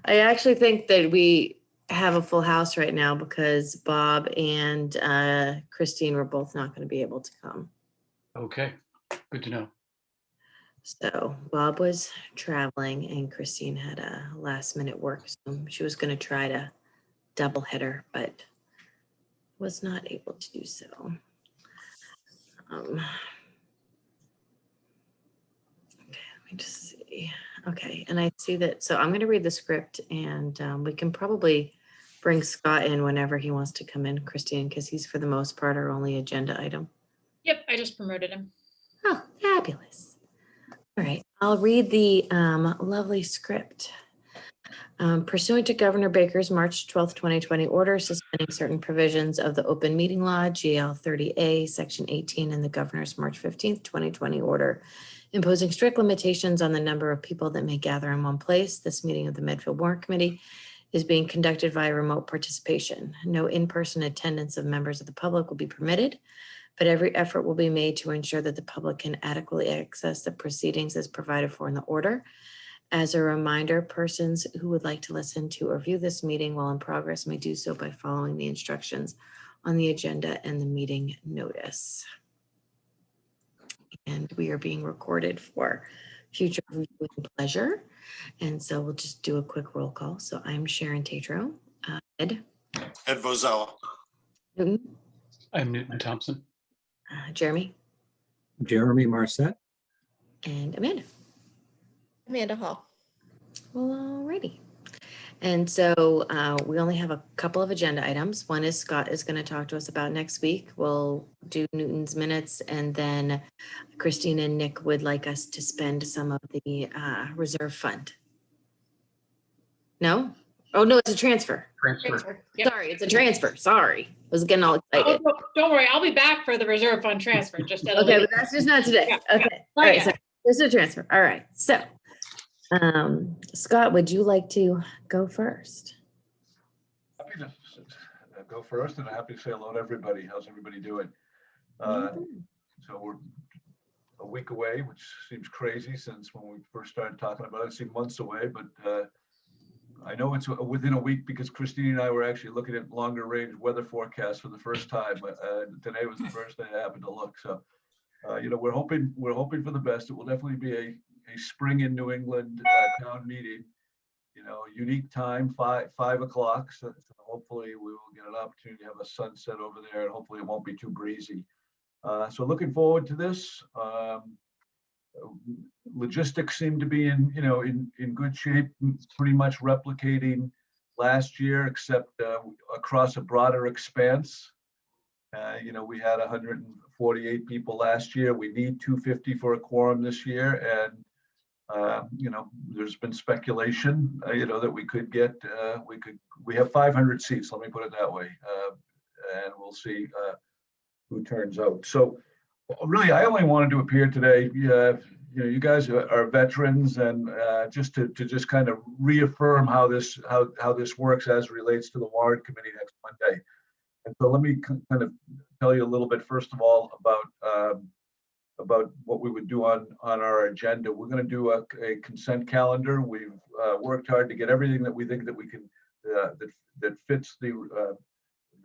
I actually think that we have a full house right now because Bob and Christine were both not going to be able to come. Okay, good to know. So Bob was traveling and Christine had a last minute work. So she was going to try to double header, but was not able to do so. Okay, let me just see. Okay, and I see that, so I'm going to read the script and we can probably bring Scott in whenever he wants to come in, Christine, because he's for the most part our only agenda item. Yep, I just promoted him. Oh, fabulous. All right, I'll read the lovely script. Pursuant to Governor Baker's March 12th, 2020 order suspending certain provisions of the Open Meeting Law, GL 30A, Section 18, and the Governor's March 15th, 2020 order imposing strict limitations on the number of people that may gather in one place, this meeting of the Medfield Warrant Committee is being conducted via remote participation. No in-person attendance of members of the public will be permitted, but every effort will be made to ensure that the public can adequately access the proceedings as provided for in the order. As a reminder, persons who would like to listen to or view this meeting while in progress may do so by following the instructions on the agenda and the meeting notice. And we are being recorded for future viewing pleasure. And so we'll just do a quick roll call. So I'm Sharon Tatro. Ed Vozella. Newton. I'm Newton Thompson. Jeremy. Jeremy Marset. And Amanda Hall. Well, alrighty. And so we only have a couple of agenda items. One is Scott is going to talk to us about next week. We'll do Newton's minutes, and then Christine and Nick would like us to spend some of the reserve fund. No? Oh, no, it's a transfer. Transfer. Yep. Sorry, it's a transfer. Sorry. I was getting all excited. Oh, don't worry, I'll be back for the reserve fund transfer. Just Okay, but that's just not today. Yeah. Okay. All right. So this is a transfer. All right. So, Scott, would you like to go first? Happy to go first, and happy to say hello to everybody. How's everybody doing? So we're a week away, which seems crazy since when we first started talking about it. It seemed months away, but I know it's within a week because Christine and I were actually looking at longer range weather forecasts for the first time. Today was the first day I happened to look. So, we're hoping for the best. It will definitely be a spring in New England town meeting. Unique time, 5 o'clock. So hopefully we will get an opportunity to have a sunset over there, and hopefully it won't be too breezy. So looking forward to this. Logistics seem to be in good shape, pretty much replicating last year, except across a broader expanse. We had 148 people last year. We need 250 for a quorum this year, and there's been speculation, that we could get. We have 500 seats. Let me put it that way, and we'll see who turns out. So, really, I only wanted to appear today. You guys are veterans, and just to kind of reaffirm how this works as relates to the Warrant Committee next Monday. And so let me kind of tell you a little bit first of all about what we would do on our agenda. We're going to do a consent calendar. We've worked hard to get everything that we think that we can that fits the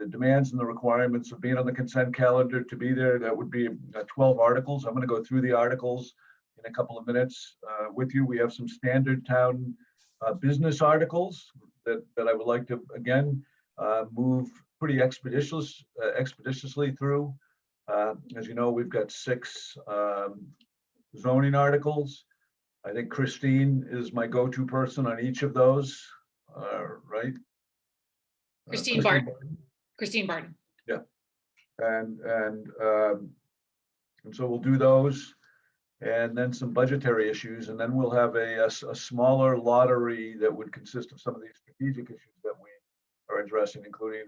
demands and the requirements of being on the consent calendar to be there. That would be 12 articles. I'm going to go through the articles in a couple of minutes with you. We have some standard town business articles that I would like to, again, move pretty expeditiously through. As you know, we've got 6 zoning articles. I think Christine is my go-to person on each of those, right? Christine Barton. Christine Barton. Yeah, and so we'll do those, and then some budgetary issues, and then we'll have a smaller lottery that would consist of some of these strategic issues that we are addressing, including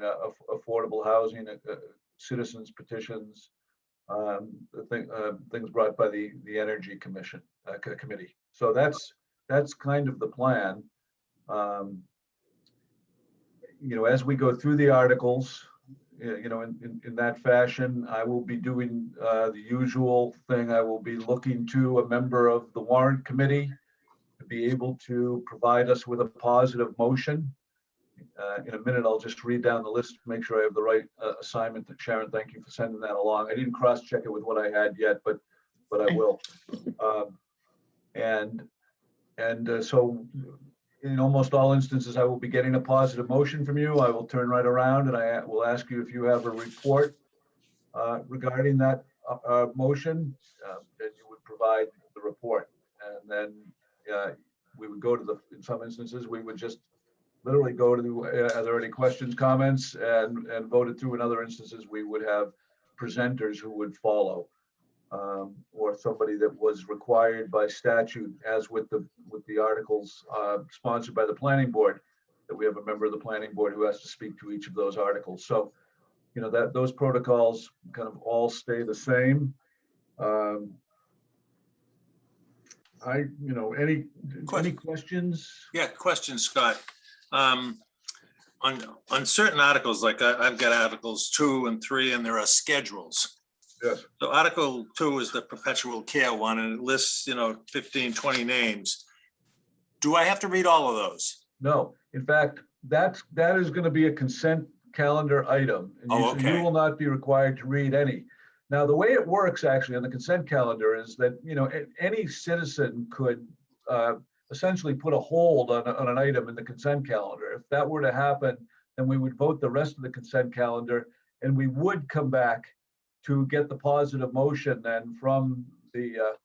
affordable housing, citizens petitions, things brought by the Energy Committee. So that's kind of the plan. As we go through the articles, in that fashion, I will be doing the usual thing. I will be looking to a member of the Warrant Committee to be able to provide us with a positive motion. In a minute, I'll just read down the list to make sure I have the right assignment. Sharon, thank you for sending that along. I didn't cross-check it with what I had yet, but I will. So in almost all instances, I will be getting a positive motion from you. I will turn right around and I will ask you if you have a report regarding that motion, then you would provide the report. And then we would go to in some instances, we would just literally go to are there any questions, comments, and vote it through. In other instances, we would have presenters who would follow, or somebody that was required by statute, as with the articles sponsored by the planning board, that we have a member of the planning board who has to speak to each of those articles. So, that those protocols kind of all stay the same. Any questions? Yeah, question, Scott. On certain articles, like I've got articles 2 and 3, and there are schedules. Yes. So Article 2 is the perpetual care one, and it lists, 15, 20 names. Do I have to read all of those? No, in fact, that is going to be a consent calendar item. And Oh, so okay. you will not be required to read any. Now, the way it works actually on the consent calendar is that, any citizen could essentially put a hold on an item in the consent calendar. If that were to happen, then we would vote the rest of the consent calendar, and we would come back to get the positive motion then from the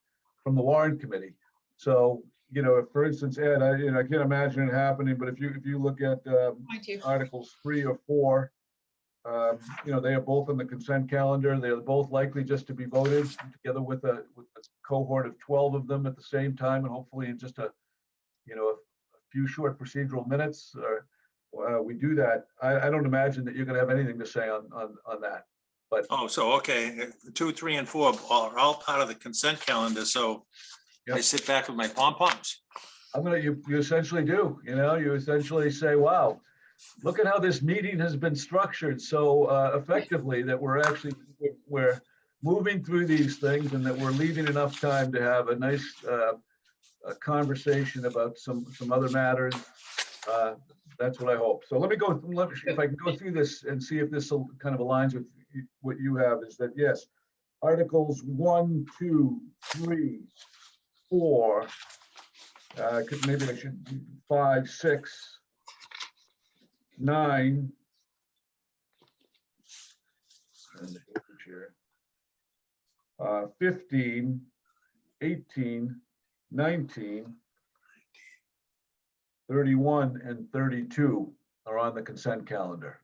Warrant Committee. So, if, for instance, Ed, I can't imagine it happening, but if you look at Mine too. Articles 3 or 4, they are both on the consent calendar. They are both likely just to be voted together with a cohort of 12 of them at the same time, and hopefully in just a few short procedural minutes. We do that. I don't imagine that you're going to have anything to say on that. But So, okay, 2, 3, and 4 are all part of the consent calendar, so I Yep. sit back with my pom-poms. you essentially do, you essentially say, wow, look at how this meeting has been structured so effectively that we're moving through these things, and that we're leaving enough time to have a nice conversation about some other matters. That's what I hope. So let me if I can go through this and see if this kind of aligns with what you have. Is that, yes, Articles 1, 2, 3, 4, maybe I should do 5, 6, 9, and the chair, 15, 18, 19, 31, and 32 are on the consent calendar.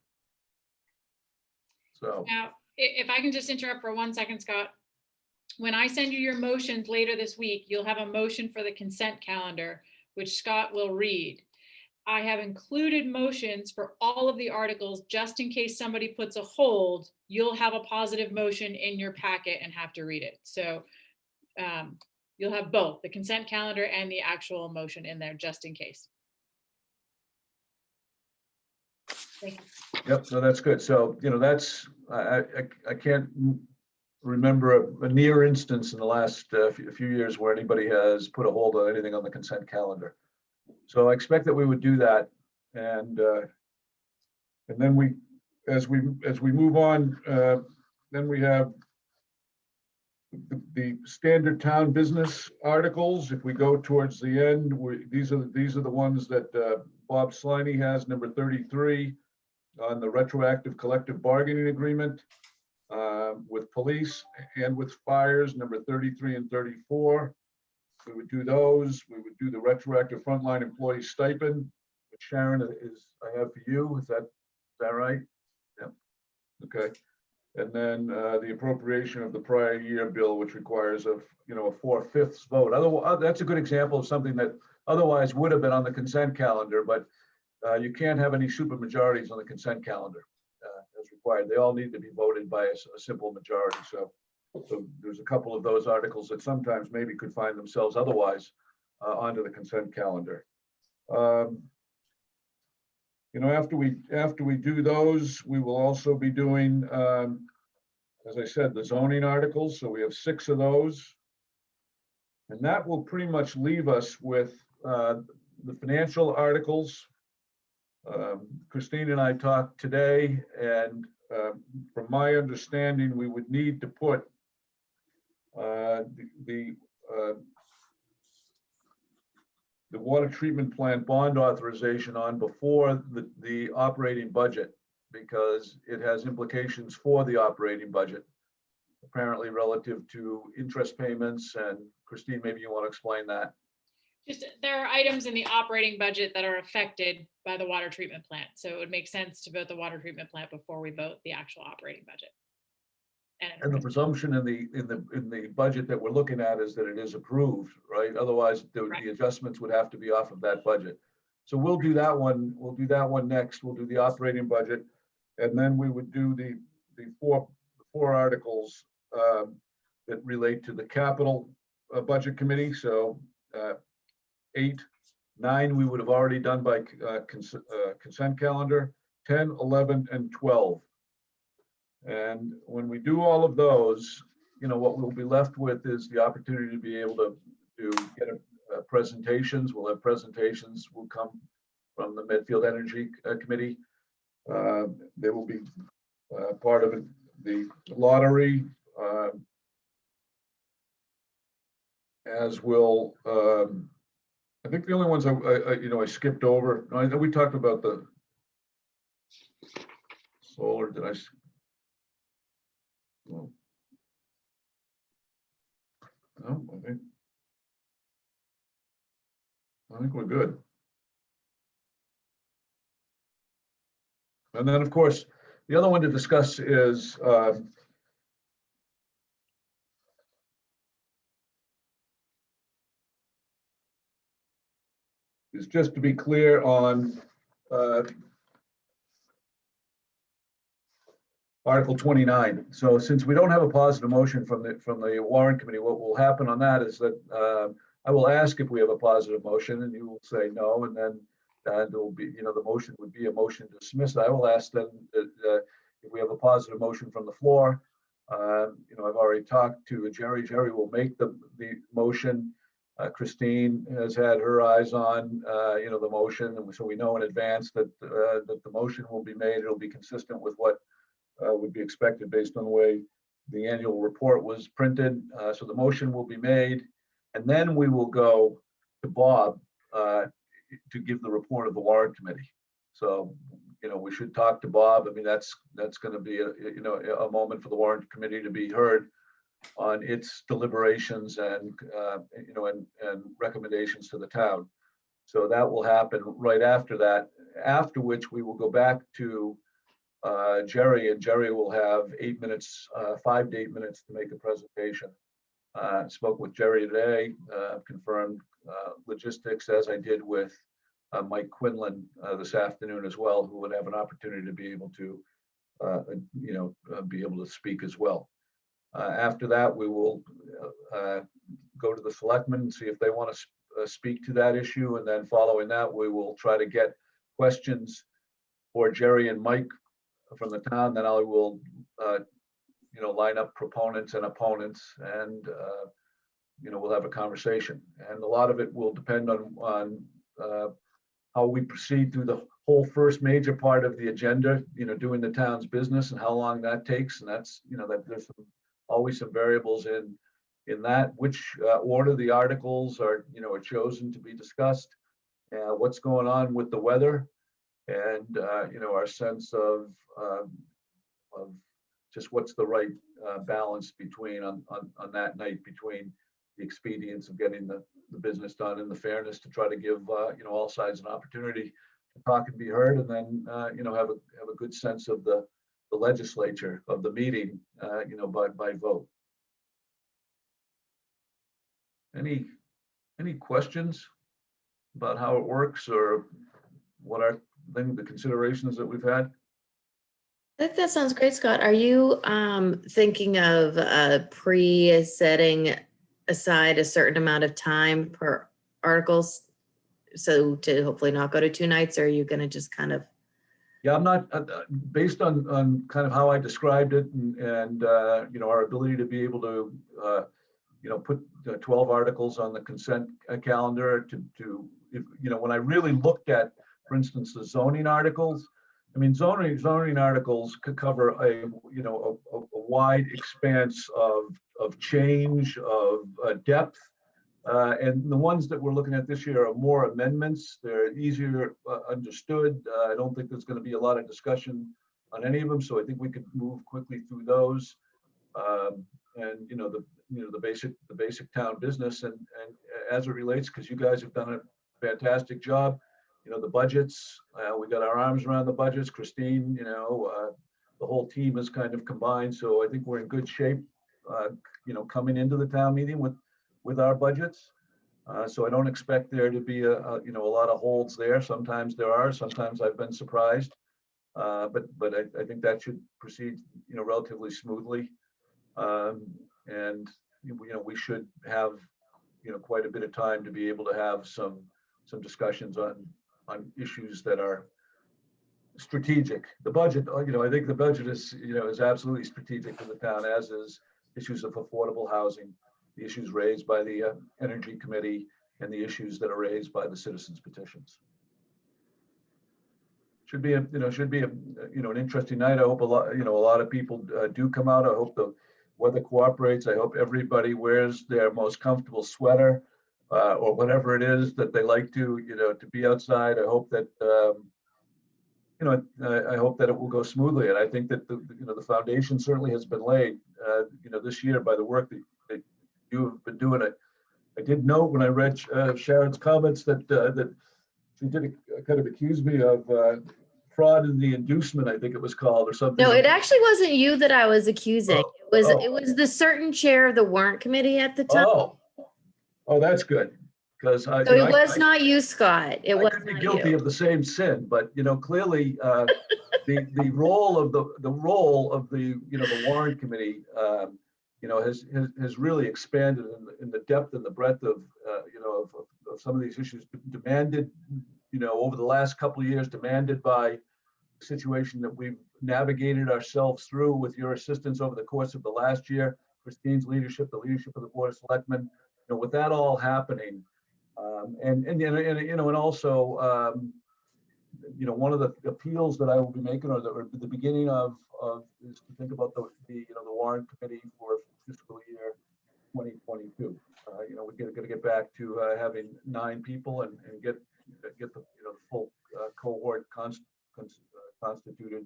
So, Now, if I can just interrupt for 1 second, Scott. When I send you your motions later this week, you'll have a motion for the consent calendar, which Scott will read. I have included motions for all of the articles, just in case somebody puts a hold, you'll have a positive motion in your packet and have to read it. So you'll have both the consent calendar and the actual motion in there, just in case. Thank you. yep, so that's good. So, that's, I can't remember a near instance in the last few years where anybody has put a hold on anything on the consent calendar. So I expect that we would do that, and then as we move on, then we have the standard town business articles. If we go towards the end, these are the ones that Bob Sliney has, number 33, on the retroactive collective bargaining agreement with police and with fires, number 33 and 34. We would do those. We would do the retroactive frontline employee stipend, which Sharon I have for you. Is that right? Yeah. Okay. And then the appropriation of the prior year bill, which requires a 4/5 vote. Otherwise, that's a good example of something that otherwise would have been on the consent calendar, but you can't have any super majorities on the consent calendar as required. They all need to be voted by a simple majority. So there's a couple of those articles that sometimes maybe could find themselves otherwise onto the consent calendar. After we do those, we will also be doing, as I said, the zoning articles. So we have 6 of those, and that will pretty much leave us with the financial articles. Christine and I talked today, and from my understanding, we would need to put the water treatment plant bond authorization on before the operating budget, because it has implications for the operating budget, apparently relative to interest payments. And Christine, maybe you want to explain that. Just, there are items in the operating budget that are affected by the water treatment plant. So it would make sense to vote the water treatment plant before we vote the actual operating budget. And the presumption in the budget that we're looking at is that it is approved, right? Otherwise, the adjustments would have to be off of that budget. So we'll do that one. We'll do that one next. We'll do the operating budget, and then we would do the four articles that relate to the capital budget committee. So 8, 9 we would have already done by consent calendar. 10, 11, and 12. And when we do all of those, what we'll be left with is the opportunity to be able to get presentations. We'll have presentations will come from the Medfield Energy Committee. There will be part of it, the lottery, as will, I think the only ones I skipped over. I know we talked about the solar. Did I? Well, no, I think we're good. And then, of course, the other one to discuss is just to be clear on Article 29. So since we don't have a positive motion from the Warrant Committee, what will happen on that is that I will ask if we have a positive motion, and you will say no, and then there will be, the motion would be a motion to dismiss. I will ask then if we have a positive motion from the floor. I've already talked to Jerry. Jerry will make the motion. Christine has had her eyes on the motion, and so we know in advance that the motion will be made. It'll be consistent with what would be expected based on the way the annual report was printed. So the motion will be made, and then we will go to Bob to give the report of the Warrant Committee. So, we should talk to Bob. I mean, that's going to be a moment for the Warrant Committee to be heard on its deliberations and and recommendations to the town. So that will happen right after that. After which we will go back to Jerry, and Jerry will have 8 minutes, 5 to 8 minutes to make a presentation. Spoke with Jerry today, confirmed logistics, as I did with Mike Quinlan this afternoon as well, who would have an opportunity to be able to, speak as well. After that, we will go to the selectmen and see if they want to speak to that issue, and then following that, we will try to get questions for Jerry and Mike from the town. Then I will line up proponents and opponents, and we'll have a conversation. And a lot of it will depend on how we proceed through the whole first major part of the agenda, doing the town's business, and how long that takes. And that's that there's always some variables in that, which order the articles are chosen to be discussed, what's going on with the weather, and our sense of just what's the right balance between on that night between the expedience of getting the business done and the fairness to try to give all sides an opportunity to talk and be heard, and then have a good sense of the legislature of the meeting by vote. Any questions about how it works, or what are the considerations that we've had? That sounds great, Scott. Are you thinking of pre-setting aside a certain amount of time per articles, so to hopefully not go to 2 nights, or are you going to just kind of? Yeah, I'm not, based on kind of how I described it, and our ability to be able to put 12 articles on the consent calendar when I really looked at, for instance, the zoning articles. I mean, zoning articles could cover a wide expanse of change, of depth. And the ones that we're looking at this year are more amendments. They're easier understood. I don't think there's going to be a lot of discussion on any of them, so I think we could move quickly through those. And the basic town business, and as it relates, because you guys have done a fantastic job. The budgets, we got our arms around the budgets. Christine, the whole team is kind of combined, so I think we're in good shape. Coming into the town meeting with our budgets. So I don't expect there to be a lot of holds there. Sometimes there are, sometimes I've been surprised. But I think that should proceed, relatively smoothly. And we should have, quite a bit of time to be able to have some discussions on issues that are strategic. The budget, I think the budget is absolutely strategic to the town, as is issues of affordable housing, the issues raised by the Energy Committee, and the issues that are raised by the citizens petitions. Should be an interesting night. I hope a lot of people do come out. I hope the weather cooperates. I hope everybody wears their most comfortable sweater or whatever it is that they like to be outside. I hope that I hope that it will go smoothly, and I think that the foundation certainly has been laid this year by the work that you have been doing. I did note when I read Sharon's comments that she did kind of accuse me of fraud in the inducement, I think it was called, or something. No, it actually wasn't you that I was accusing. It was the certain chair of the Warrant Committee at the time. Oh, that's good. Because So it was not you, Scott. It was could be guilty of the same sin, but clearly the role of the Warrant Committee has really expanded in the depth and the breadth of some of these issues demanded over the last couple of years, demanded by the situation that we've navigated ourselves through with your assistance over the course of the last year, Christine's leadership, the leadership of the Board of Selectmen. With that all happening, and also one of the appeals that I will be making, or the beginning of is to think about the Warrant Committee for fiscal year 2022. We're going to get back to having 9 people and get the full cohort constituted.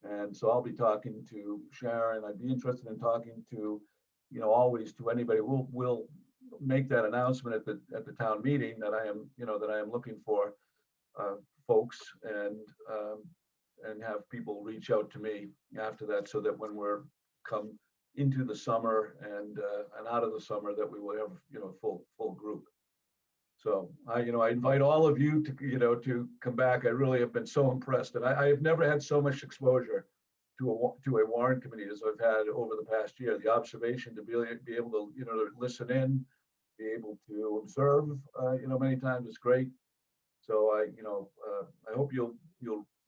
And so I'll be talking to Sharon. I'd be interested in talking to always to anybody. We'll make that announcement at the town meeting that I am looking for folks, and have people reach out to me after that, so that when we're come into the summer and out of the summer, that we will have full group. So I invite all of you to come back. I really have been so impressed, and I have never had so much exposure to a Warrant Committee as I've had over the past year. The observation, to be able to listen in, be able to observe many times is great. So I hope you'll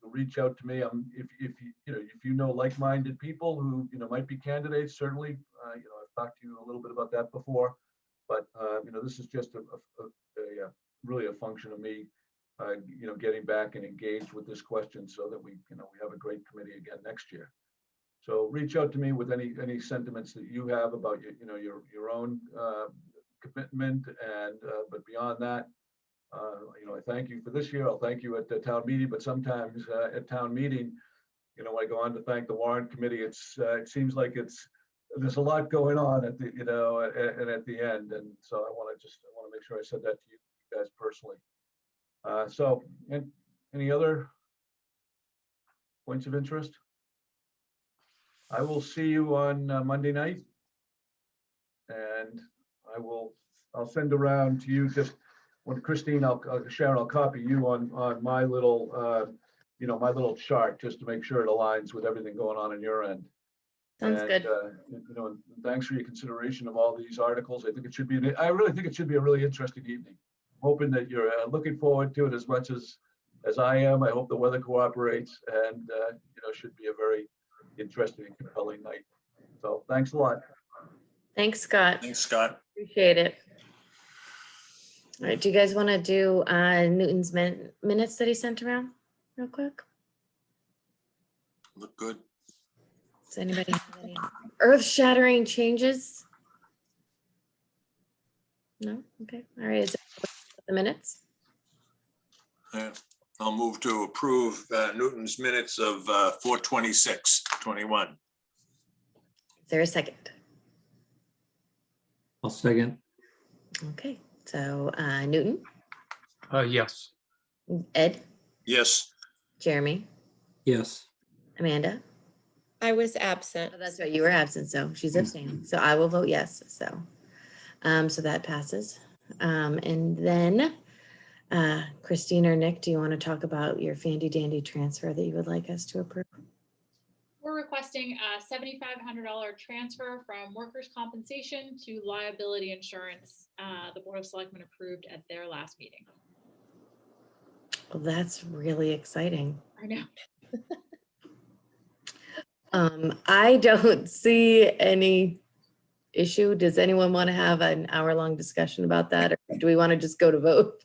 reach out to me. If you know like-minded people who might be candidates, certainly. I've talked to you a little bit about that before, but this is just really a function of me getting back and engaged with this question, so that we have a great committee again next year. So reach out to me with any sentiments that you have about your own commitment, and but beyond that, I thank you for this year. I'll thank you at the town meeting, but sometimes at town meeting, when I go on to thank the Warrant Committee, it seems like there's a lot going on at the and at the end, and so I want to make sure I said that to you guys personally. So, and any other points of interest? I will see you on Monday night, and I'll send around to you just when Christine, Sharon, I'll copy you on my little my little chart, just to make sure it aligns with everything going on your end. Sounds good. And thanks for your consideration of all these articles. I really think it should be a really interesting evening. Hoping that you're looking forward to it as much as I am. I hope the weather cooperates, and should be a very interesting and compelling night. So thanks a lot. Thanks, Scott. Thanks, Scott. Appreciate it. All right, do you guys want to do Newton's minutes that he sent around real quick? Look good. Does anybody have any earth-shattering changes? No? Okay, all right, is it the minutes? Yeah. I'll move to approve Newton's minutes of 4/26/21. Is there a second? I'll second. Okay, so Newton, Yes. Ed, Yes, Jeremy, Yes. Amanda. I was absent. Oh, that's right, you were absent, so she's abstaining. So I will vote yes, so. So that passes. And then Christine or Nick, do you want to talk about your fandy dandy transfer that you would like us to approve? We're requesting a $7,500 transfer from workers' compensation to liability insurance. The Board of Selectmen approved at their last meeting. Well, that's really exciting. I know. I don't see any issue. Does anyone want to have an hour-long discussion about that, or do we want to just go to vote?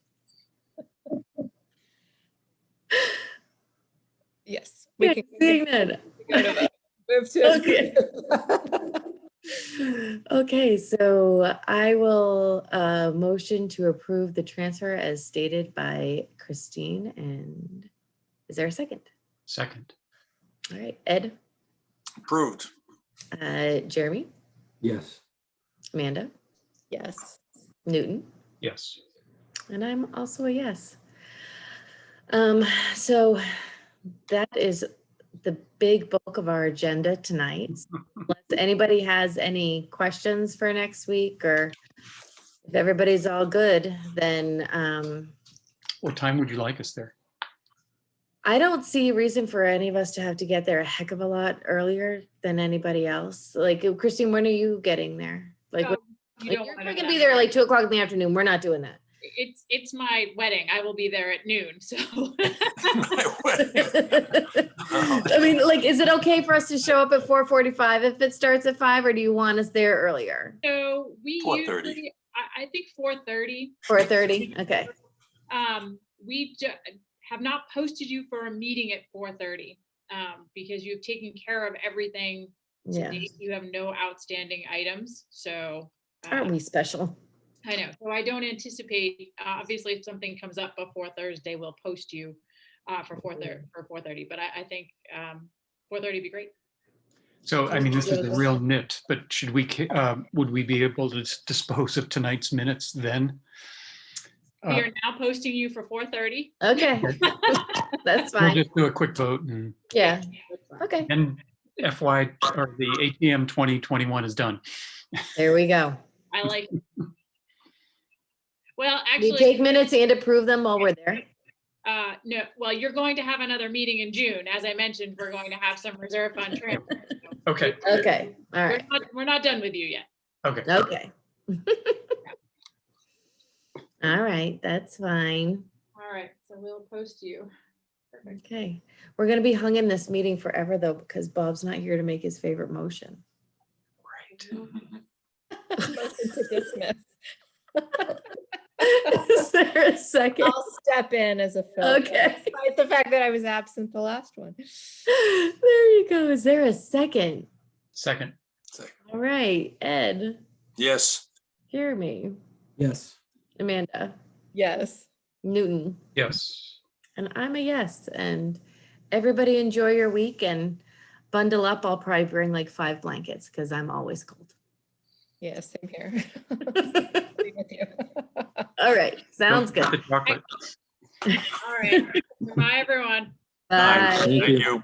Yes. Yeah, can seeing none. go to vote. Move to Okay. approve. Okay, so I will motion to approve the transfer as stated by Christine. And is there a second? Second. All right, Ed, approved. Jeremy, Yes. Amanda, Yes. Newton, Yes. and I'm also a yes. So that is the big bulk of our agenda tonight. Unless anybody has any questions for next week, or if everybody's all good, then What time would you like us there? I don't see a reason for any of us to have to get there a heck of a lot earlier than anybody else. Like, Christine, when are you getting there? Like, So you like, don't you're wanna gonna know be that. there like 2 o'clock in the afternoon. We're not doing that. It's my wedding. I will be there at noon, so. I mean, like, is it okay for us to show up at 4:45 if it starts at 5, or do you want us there earlier? So we 4:30. usually, I think 4:30. 4:30, okay. We have not posted you for a meeting at 4:30 because you've taken care of everything to Yeah, date. You have no outstanding items, so. aren't we special? I know, so I don't anticipate, obviously, if something comes up before Thursday, we'll post you for 4:30, but I think 4:30 would be great. So, I mean, this is the real nit, but should we, would we be able to dispose of tonight's minutes then? We are now posting you for 4:30. Okay, that's We'll fine. just do a quick vote and Yeah, okay, then FY, or the ATM 2021 is done. there we go. I like it. Well, We actually, take minutes and approve them while we're there. no, well, you're going to have another meeting in June. As I mentioned, we're going to have some reserve fund transfer. Okay, Okay, all right, We're not done with you yet. okay. okay. All right, that's fine. All right, so we'll post you. Perfect. Okay, we're gonna be hung in this meeting forever though, because Bob's not here to make his favorite motion. Motion to dismiss. Is there a second? I'll step in as a fill. Okay. Despite the fact that I was absent the last one. There you go. Is there a second? Second. All right, Ed, Yes, Jeremy, Yes. Amanda, Yes. Newton, Yes. and I'm a yes. And everybody enjoy your week and bundle up. I'll probably bring like 5 blankets because I'm always cold. Yeah, same here. Agree with you. All right, sounds Don't good. forget the chocolate. All right, bye, everyone. Bye. Thank thank you. you.